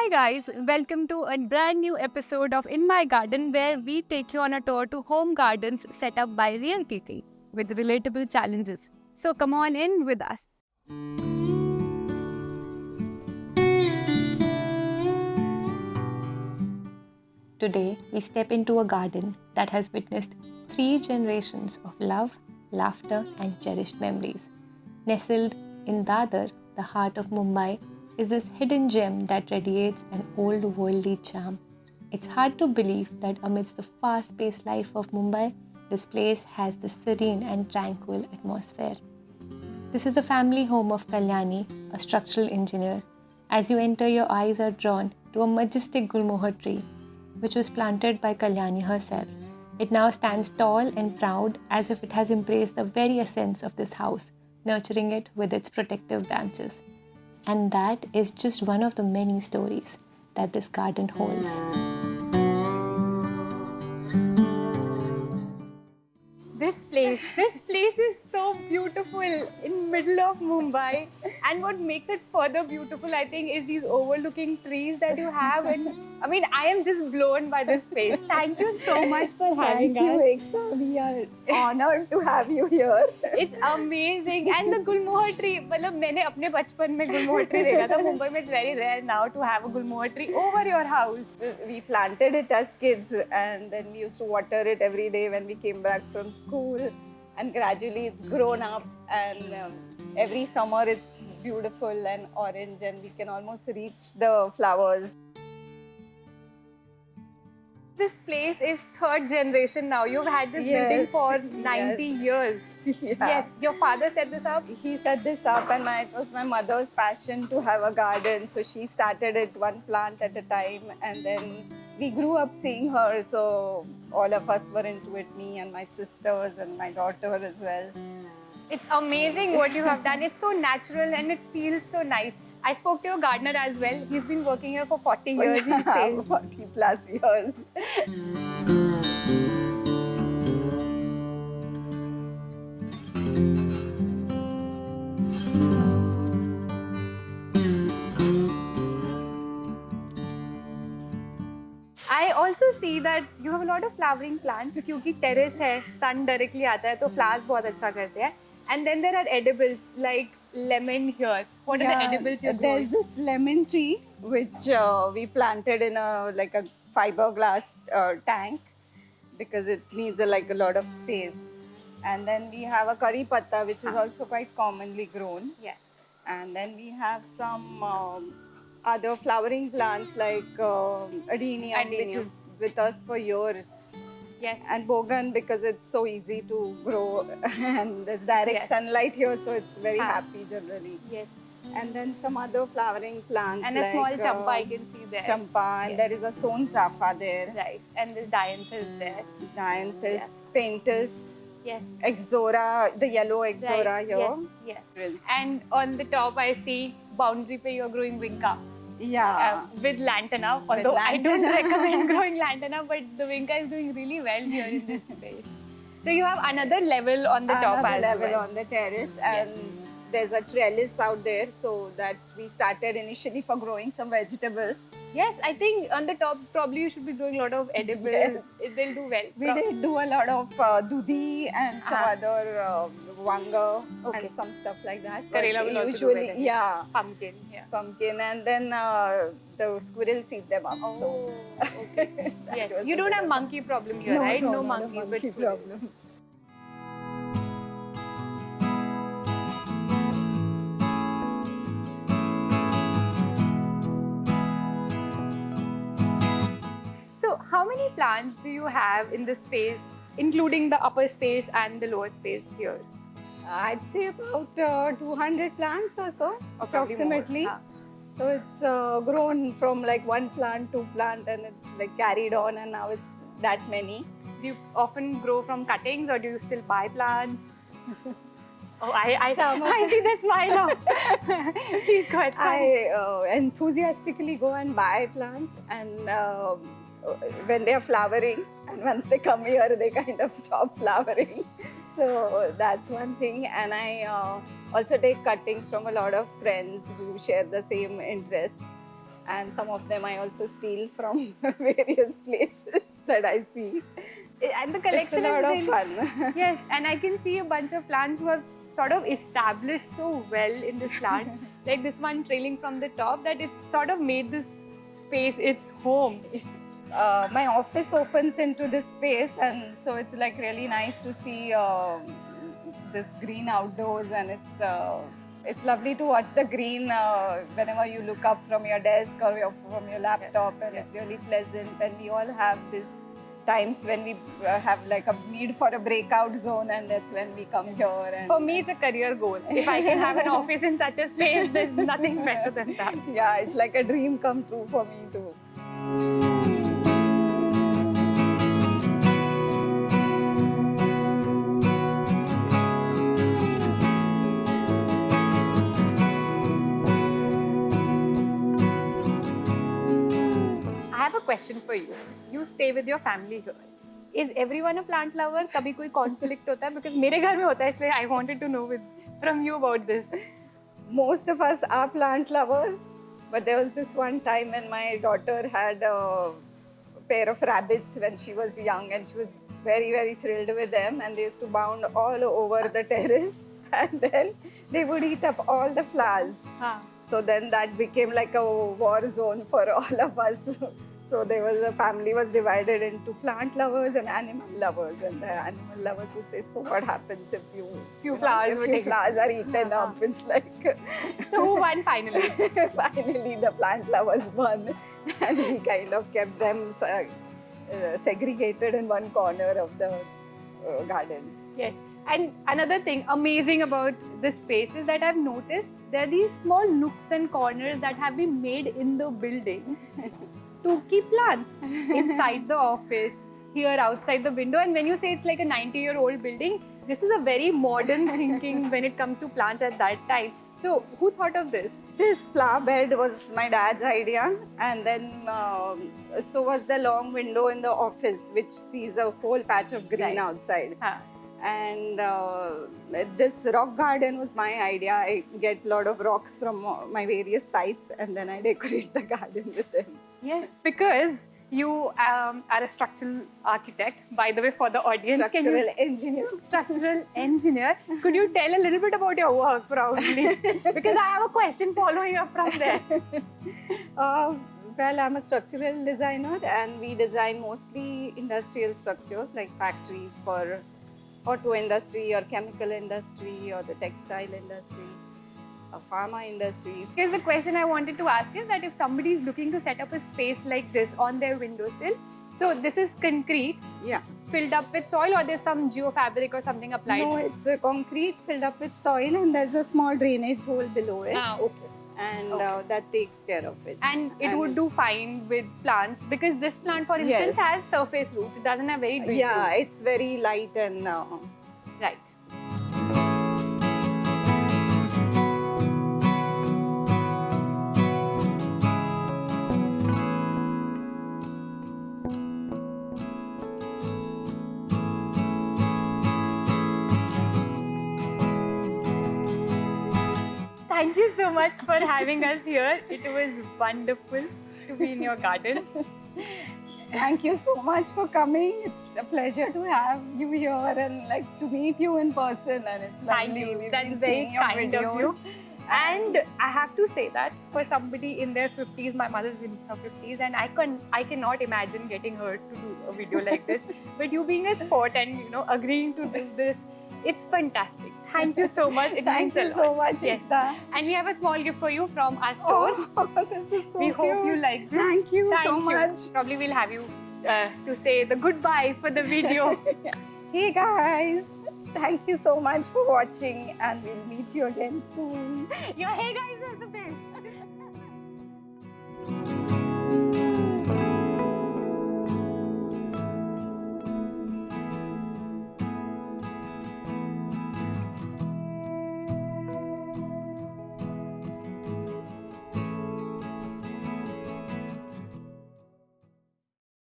Hi guys, welcome to a brand new episode of In My Garden where we take you on a tour to home gardens set up by real people with relatable challenges. So come on in with us. Today, we step into a garden that has witnessed 3 generations of love, laughter, and cherished memories. Nestled in Dadar, the heart of Mumbai, is this hidden gem that radiates an old worldly charm. It's hard to believe that amidst the fast paced life of Mumbai, this place has the serene and tranquil atmosphere. This is the family home of Kalyani, a structural engineer. As you enter, your eyes are drawn to a majestic Gulmohar tree, which was planted by Kalyani herself. It now stands tall and proud as if it has embraced the very essence of this house, nurturing it with its protective branches. And that is just one of the many stories that this garden holds. This place is so beautiful in middle of Mumbai, and what makes it further beautiful, I think, is these overlooking trees that you have. And I am just blown by this space. Thank you so much for having us. Thank you, Ekta. We are honored to have you here. It's amazing. And the Gulmohar tree, मैंने अपने बचपन में Gulmohar tree देखा था. Mumbai में it's very rare now to have a Gulmohar tree over your house. We planted it as kids and then we used to water it every day when we came back from school. And gradually it's grown up and every summer it's beautiful and orange and we can almost reach the flowers. This place is third generation now. You've had this building for 90 years. Yeah. Yes, your father set this up? He set this up and it was my mother's passion to have a garden. So she started it one plant at a time and then we grew up seeing her. So all of us were into it, me and my sisters and my daughter as well. It's amazing what you have done. It's so natural and it feels so nice. I spoke to your gardener as well. He's been working here for 40 years, he says. 40 plus years. I also see that you have a lot of flowering plants क्योंकि terrace है, sun directly आता है तो flowers बहुत अच्छा करते हैं. And then there are edibles like lemon here. What are the edibles you're growing? There's this lemon tree which we planted in a fiberglass tank because it needs a lot of space. And then we have a curry patta which is also quite commonly grown. Yes. And then we have some other flowering plants like adenium, which is with us for years. Yes. And bogan because it's so easy to grow and there's direct sunlight here, so it's very happy generally. Yes. And then some other flowering plants And a small champa I can see there. Champa, and there is a sonchafa there. Right. And this dianthus there. Dianthus, pentus, Yes. exora, the yellow exora Right. here. Yes. Yes. And on the top I see boundary pe you're growing vinca. Yeah. With lantana, although I don't recommend growing lantana, but the vinca is doing really well here in this space. So you have another level on the top Another as level well. on the terrace, and there's a trellis out there, so that we started initially for growing some vegetables. Yes, I think on the top probably you should be growing a lot of edibles. Yes. They'll do well. We did do a lot of dudhi and some other wanga and some stuff like that. But Karela will also do usually, well. yeah, Pumpkin, yeah. pumpkin, and then the squirrels eat them up. Oh, okay. That Yes, was you a don't bit have of- monkey problem here, right? No monkeys, but monkey squirrels. problem. So, how many plants do you have in this space, including the upper space and the lower space here? I'd say about 200 plants or so, Or probably more, approximately. huh? So it's grown from one plant to plant, and it's carried on, and now it's that many. Do you often grow from cuttings or do you still buy plants? Oh, I see the smile now. Please go ahead. I enthusiastically go and buy plants, and when they are flowering, and once they come here, they kind of stop flowering. So that's one thing, and I also take cuttings from a lot of friends who share the same interest. and some of them I also steal from various places that I see. And the It's a collection lot is of really fun. yes, and I can see a bunch of plants who have sort of established so well in this plant. Like this one trailing from the top, that it's sort of made this space its home. My office opens into this space, and so it's like really nice to see this green outdoors, and it's lovely to watch the green whenever you look up from your desk or from your laptop, and it's really pleasant. And we all have this times when we have like a need for a breakout zone, and that's when we come here. And For me, it's a career goal. If I can have an office in such a space, there's nothing better than that. yeah, it's like a dream come true for me too. I have a question for you. You stay with your family here. Is everyone a plant lover? कभी कोई conflict होता है? Because मेरे घर में होता है, इसलिए I wanted to know from you about this. Most of us are plant lovers, but there was this one time when my daughter had a pair of rabbits when she was young, and she was very, very thrilled with them, and they used to bound all over the terrace, and then they would eat up all the flowers. हाँ. So then that became like a war zone for all of us. So there was a family was divided into plant lovers and animal lovers, and the animal lovers would say, "So what happens if Few flowers were few taken." flowers are eaten up?" It's like So who won finally? finally the plant lovers won, and we kind of kept them segregated in one corner of the garden. Yes. And another thing amazing about this space is that I've noticed there are these small nooks and corners that have been made in the building to keep plants inside the office, here outside the window. And when you say it's like a 90-year-old building, this is a very modern thinking when it comes to plants at that time. So who thought of this? This flower bed was my dad's idea, and then so was the long window in the office, which sees a whole patch of green Right. outside. Huh. And this rock garden was my idea. I get a lot of rocks from my various sites, and then I decorate the garden with them. Yes, because you are a structural architect, by the way, for the audience. Structural engineer. Structural engineer. Could you tell a little bit about your work, proudly? Because I have a question following up from there. Well, I'm a structural designer, and we design mostly industrial structures like factories for auto industry or chemical industry or the textile industry, pharma industries. Because the question I wanted to ask is that if somebody is looking to set up a space like this on their windowsill, so this is concrete, Yeah. filled up with soil, or there's some geofabric or something applied? No, it's concrete filled up with soil, and there's a small drainage hole below it. Okay. And Okay. that takes care of it. And it And would do it's- fine with plants, because this plant, for instance, Yes. has surface roots. It doesn't have very deep Yeah, roots. it's very light and Right. Thank you so much for having us here. It was wonderful to be in your garden. thank you so much for coming. It's a pleasure to have you here and like to meet you in person, and it's Thank lovely. you. We've That's been very seeing your kind of videos. you. And I have to say that for somebody in their 50s, my mother's in her 50s, and I cannot imagine getting her to do a video like this. But you being a sport and agreeing to do this, it's fantastic. Thank you so much. It Thank means you a so lot. much, Yes. Ekta. And we have a small gift for you from our store. Oh, this is so We hope you cute. like this. Thank you Thank so you. much. Probably we'll have you to say the goodbye for the video. Hey guys, thank you so much for watching, and we'll meet you again soon. Your hey guys is the best.